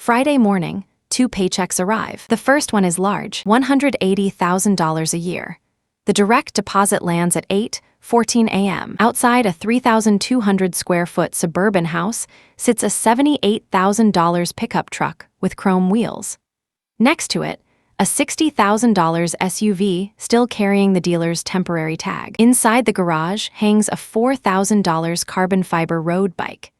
Friday morning, two paychecks arrive. The first one is large, $180,000 a year. The direct deposit lands at 8:14 a.m. Outside a 3,200 square foot suburban house sits a $78,000 pickup truck with chrome wheels. Next to it, a $60,000 SUV still carrying the dealer's temporary tag. Inside the garage hangs a $4,000 carbon fiber road bike.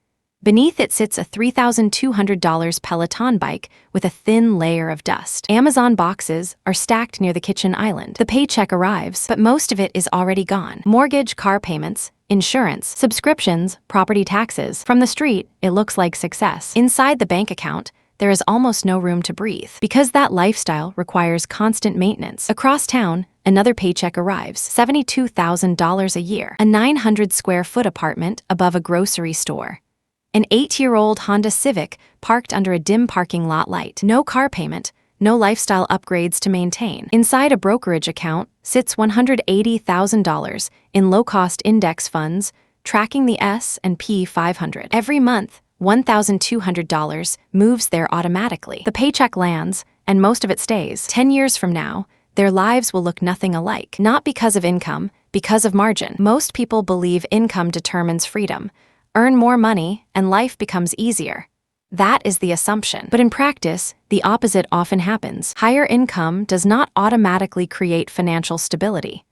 Beneath it sits a $3,200 Peloton bike with a thin layer of dust. Amazon boxes are stacked near the kitchen island. The paycheck arrives, but most of it is already gone. Mortgage, car payments, insurance, subscriptions, property taxes. From the street, it looks like success. Inside the bank account, there is almost no room to breathe, because that lifestyle requires constant maintenance. Across town, another paycheck arrives, $72,000 a year, a 900 square foot apartment above a grocery store. An 8-year-old Honda Civic parked under a dim parking lot light. No car payment, no lifestyle upgrades to maintain. Inside a brokerage account sits $180,000 in low-cost index funds, tracking the S&P 500. Every month, $1,200 moves there automatically. The paycheck lands, and most of it stays. 10 years from now, their lives will look nothing alike. Not because of income, because of margin. Most people believe income determines freedom. Earn more money, and life becomes easier. That is the assumption. But in practice, the opposite often happens. Higher income does not automatically create financial stability.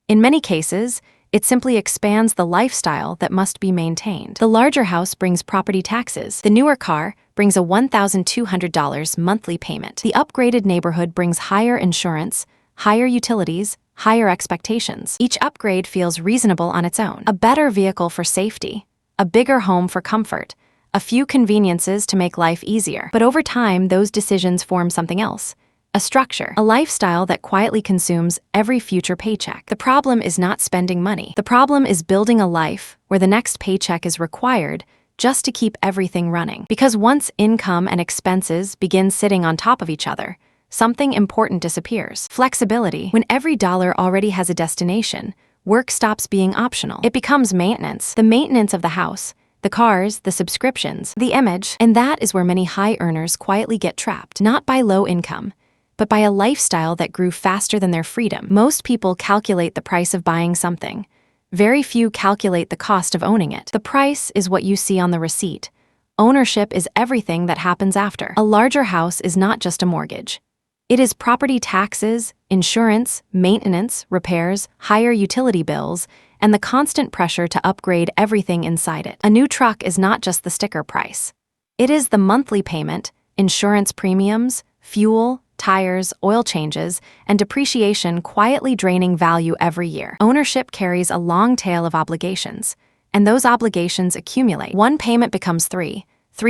In many cases, it simply expands the lifestyle that must be maintained. The larger house brings property taxes. The newer car brings a $1,200 monthly payment. The upgraded neighborhood brings higher insurance, higher utilities, higher expectations. Each upgrade feels reasonable on its own. A better vehicle for safety, a bigger home for comfort, a few conveniences to make life easier. But over time, those decisions form something else. A structure, a lifestyle that quietly consumes every future paycheck. The problem is not spending money. The problem is building a life where the next paycheck is required just to keep everything running. Because once income and expenses begin sitting on top of each other, something important disappears. Flexibility. When every dollar already has a destination, work stops being optional. It becomes maintenance. The maintenance of the house, the cars, the subscriptions, the image. And that is where many high earners quietly get trapped. Not by low income, but by a lifestyle that grew faster than their freedom. Most people calculate the price of buying something. Very few calculate the cost of owning it. The price is what you see on the receipt. Ownership is everything that happens after. A larger house is not just a mortgage. It is property taxes, insurance, maintenance, repairs, higher utility bills, and the constant pressure to upgrade everything inside it. A new truck is not just the sticker price. It is the monthly payment, insurance premiums, fuel, tires, oil changes, and depreciation quietly draining value every year. Ownership carries a long tail of obligations, and those obligations accumulate. One payment becomes three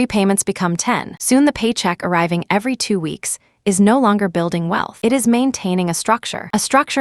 payments become 10. Soon the paycheck arriving every 2 weeks is no longer building wealth. It is maintaining a structure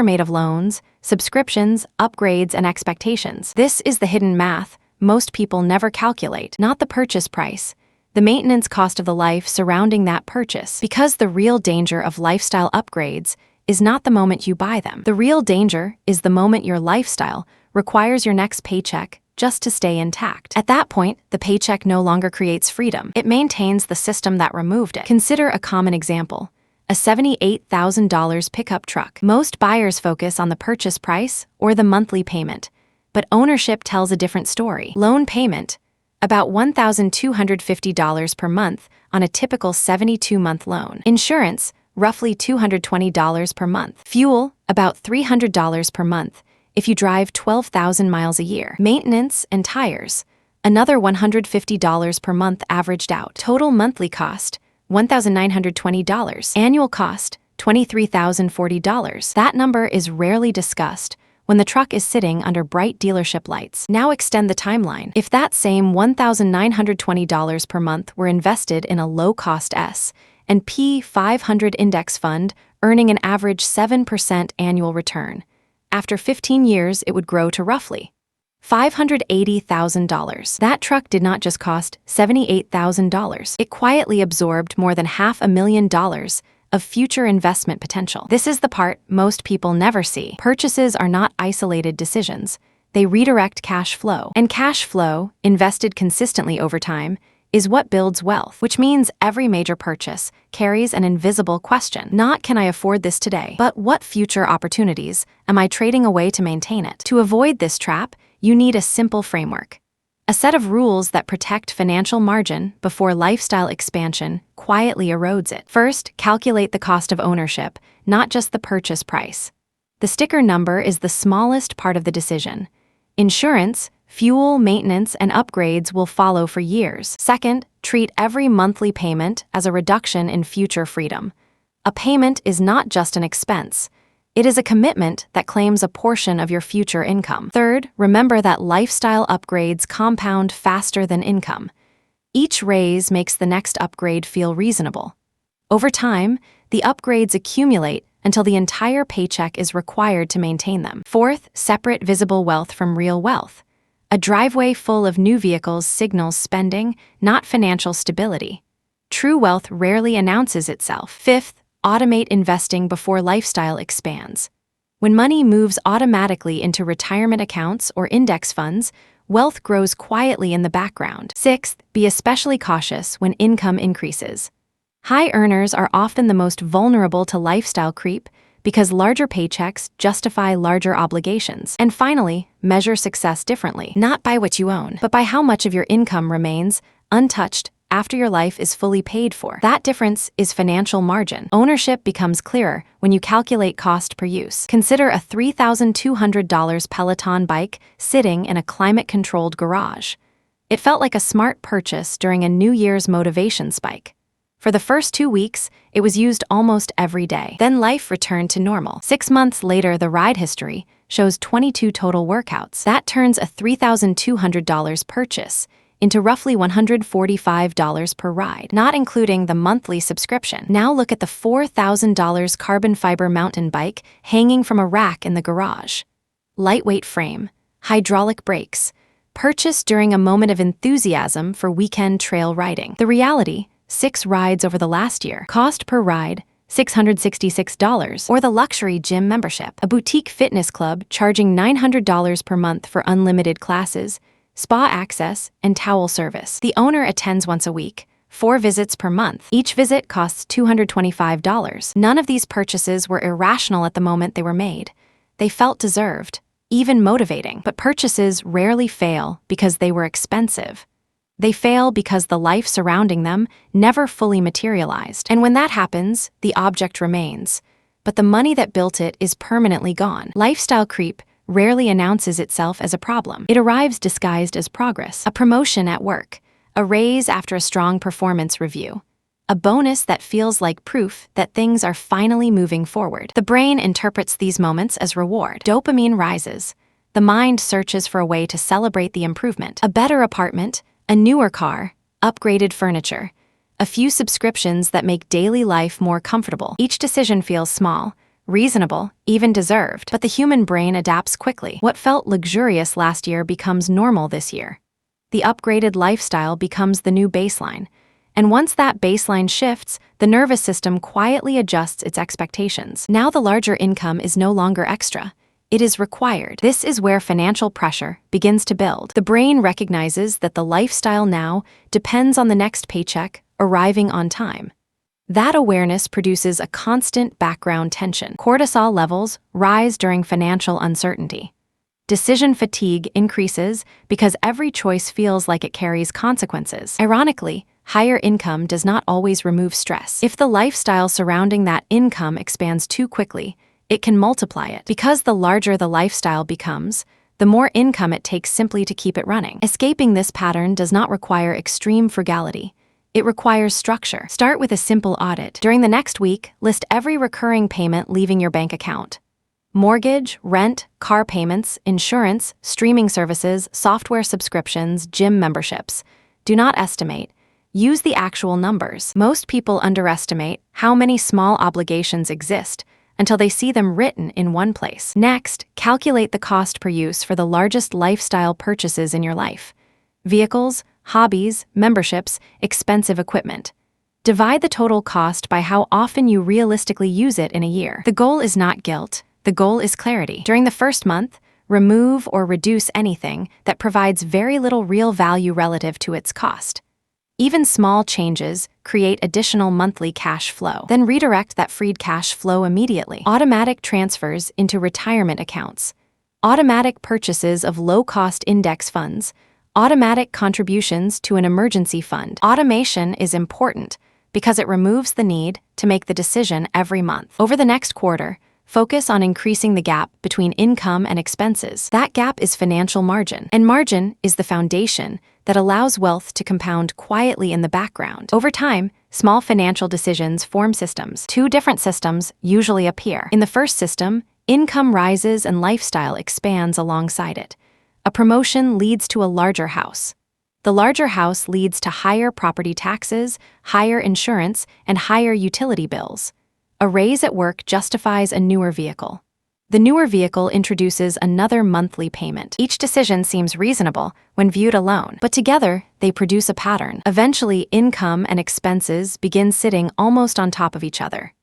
made of loans, subscriptions, upgrades, and expectations. This is the hidden math most people never calculate, not the purchase price, the maintenance cost of the life surrounding that purchase. Because the real danger of lifestyle upgrades is not the moment you buy them. The real danger is the moment your lifestyle requires your next paycheck just to stay intact. At that point, the paycheck no longer creates freedom. It maintains the system that removed it. Consider a common example: a $78,000 pickup truck. Most buyers focus on the purchase price or the monthly payment, but ownership tells a different story. Loan payment, about $1,250 per month on a typical 72-month loan. Insurance, roughly $220 per month. Fuel, about $300 per month if you drive 12,000 miles a year. Maintenance and tires, another $150 per month averaged out. Total monthly cost, $1,920. Annual cost, $23,040. That number is rarely discussed when the truck is sitting under bright dealership lights. Now extend the timeline. If that same $1,920 per month were invested in a low-cost S&P 500 index fund, earning an average 7% annual return, after 15 years it would grow to roughly $580,000. That truck did not just cost $78,000. It quietly absorbed more than $500,000 of future investment potential. This is the part most people never see. Purchases are not isolated decisions. They redirect cash flow. And cash flow, invested consistently over time, is what builds wealth, which means every major purchase carries an invisible question. Not can I afford this today, but what future opportunities am I trading away to maintain it? To avoid this trap, you need a simple framework. A set of rules that protect financial margin before lifestyle expansion quietly erodes it. First, calculate the cost of ownership, not just the purchase price. The sticker number is the smallest part of the decision. Insurance, fuel, maintenance, and upgrades will follow for years. Second, treat every monthly payment as a reduction in future freedom. A payment is not just an expense. It is a commitment that claims a portion of your future income. Third, remember that lifestyle upgrades compound faster than income. Each raise makes the next upgrade feel reasonable. Over time, the upgrades accumulate until the entire paycheck is required to maintain them. Fourth, separate visible wealth from real wealth. A driveway full of new vehicles signals spending, not financial stability. True wealth rarely announces itself. Fifth, automate investing before lifestyle expands. When money moves automatically into retirement accounts or index funds, wealth grows quietly in the background. Sixth, be especially cautious when income increases. High earners are often the most vulnerable to lifestyle creep because larger paychecks justify larger obligations. And finally, measure success differently, not by what you own, but by how much of your income remains untouched after your life is fully paid for. That difference is financial margin. Ownership becomes clearer when you calculate cost per use. Consider a $3,200 Peloton bike sitting in a climate-controlled garage. It felt like a smart purchase during a New Year's motivation spike. For the first 2 weeks, it was used almost every day. Then life returned to normal. 6 months later, the ride history shows 22 total workouts. That turns a $3,200 purchase into roughly $145 per ride, not including the monthly subscription. Now look at the $4,000 carbon fiber mountain bike hanging from a rack in the garage. Lightweight frame, hydraulic brakes, purchased during a moment of enthusiasm for weekend trail riding. The reality: 6 rides over the last year. Cost per ride, $666. Or the luxury gym membership, a boutique fitness club charging $900 per month for unlimited classes, spa access, and towel service. The owner attends once a week, 4 visits per month. Each visit costs $225. None of these purchases were irrational at the moment they were made. They felt deserved, even motivating. But purchases rarely fail because they were expensive. They fail because the life surrounding them never fully materialized. And when that happens, the object remains, but the money that built it is permanently gone. Lifestyle creep rarely announces itself as a problem. It arrives disguised as progress: a promotion at work, a raise after a strong performance review, a bonus that feels like proof that things are finally moving forward. The brain interprets these moments as reward. Dopamine rises. The mind searches for a way to celebrate the improvement: a better apartment, a newer car, upgraded furniture, a few subscriptions that make daily life more comfortable. Each decision feels small, reasonable, even deserved, but the human brain adapts quickly. What felt luxurious last year becomes normal this year. The upgraded lifestyle becomes the new baseline, and once that baseline shifts, the nervous system quietly adjusts its expectations. Now the larger income is no longer extra. It is required. This is where financial pressure begins to build. The brain recognizes that the lifestyle now depends on the next paycheck arriving on time. That awareness produces a constant background tension. Cortisol levels rise during financial uncertainty. Decision fatigue increases because every choice feels like it carries consequences. Ironically, higher income does not always remove stress. If the lifestyle surrounding that income expands too quickly, it can multiply it. Because the larger the lifestyle becomes, the more income it takes simply to keep it running. Escaping this pattern does not require extreme frugality. It requires structure. Start with a simple audit. During the next week, list every recurring payment leaving your bank account: mortgage, rent, car payments, insurance, streaming services, software subscriptions, gym memberships. Do not estimate. Use the actual numbers. Most people underestimate how many small obligations exist until they see them written in one place. Next, calculate the cost per use for the largest lifestyle purchases in your life: vehicles, hobbies, memberships, expensive equipment. Divide the total cost by how often you realistically use it in a year. The goal is not guilt. The goal is clarity. During the first month, remove or reduce anything that provides very little real value relative to its cost. Even small changes create additional monthly cash flow. Then redirect that freed cash flow immediately. Automatic transfers into retirement accounts. Automatic purchases of low-cost index funds. Automatic contributions to an emergency fund. Automation is important because it removes the need to make the decision every month. Over the next quarter, focus on increasing the gap between income and expenses. That gap is financial margin, and margin is the foundation that allows wealth to compound quietly in the background. Over time, small financial decisions form systems. Two different systems usually appear. In the first system, income rises and lifestyle expands alongside it. A promotion leads to a larger house. The larger house leads to higher property taxes, higher insurance, and higher utility bills. A raise at work justifies a newer vehicle. The newer vehicle introduces another monthly payment. Each decision seems reasonable when viewed alone, but together they produce a pattern. Eventually, income and expenses begin sitting almost on top of each other.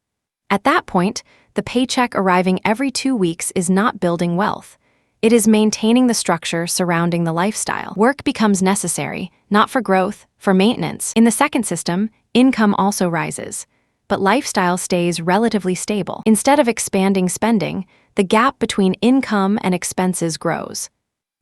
At that point, the paycheck arriving every 2 weeks is not building wealth. It is maintaining the structure surrounding the lifestyle. Work becomes necessary, not for growth, for maintenance. In the second system, income also rises, but lifestyle stays relatively stable. Instead of expanding spending, the gap between income and expenses grows.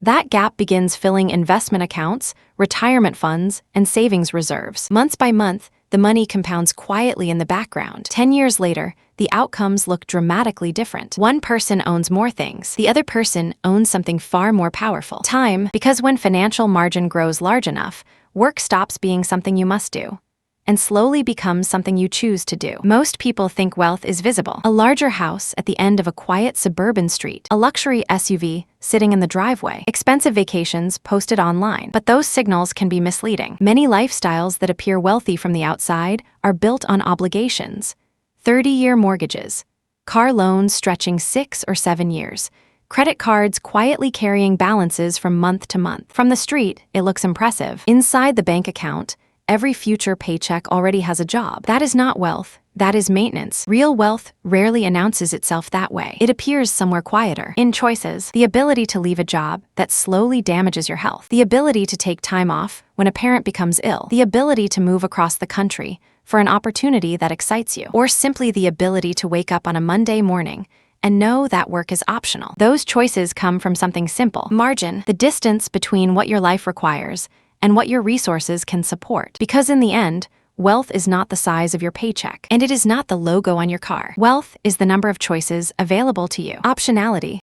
That gap begins filling investment accounts, retirement funds, and savings reserves. Month by month, the money compounds quietly in the background. 10 years later, the outcomes look dramatically different. One person owns more things. The other person owns something far more powerful: time. Because when financial margin grows large enough, work stops being something you must do and slowly becomes something you choose to do. Most people think wealth is visible. A larger house at the end of a quiet suburban street, a luxury SUV sitting in the driveway, expensive vacations posted online. But those signals can be misleading. Many lifestyles that appear wealthy from the outside are built on obligations. 30-year mortgages, car loans stretching 6 or 7 years, credit cards quietly carrying balances from month to month. From the street, it looks impressive. Inside the bank account, every future paycheck already has a job. That is not wealth. That is maintenance. Real wealth rarely announces itself that way. It appears somewhere quieter. In choices, the ability to leave a job that slowly damages your health, the ability to take time off when a parent becomes ill, the ability to move across the country for an opportunity that excites you, or simply the ability to wake up on a Monday morning and know that work is optional. Those choices come from something simple: margin, the distance between what your life requires and what your resources can support. Because in the end, wealth is not the size of your paycheck, and it is not the logo on your car. Wealth is the number of choices available to you. Optionality,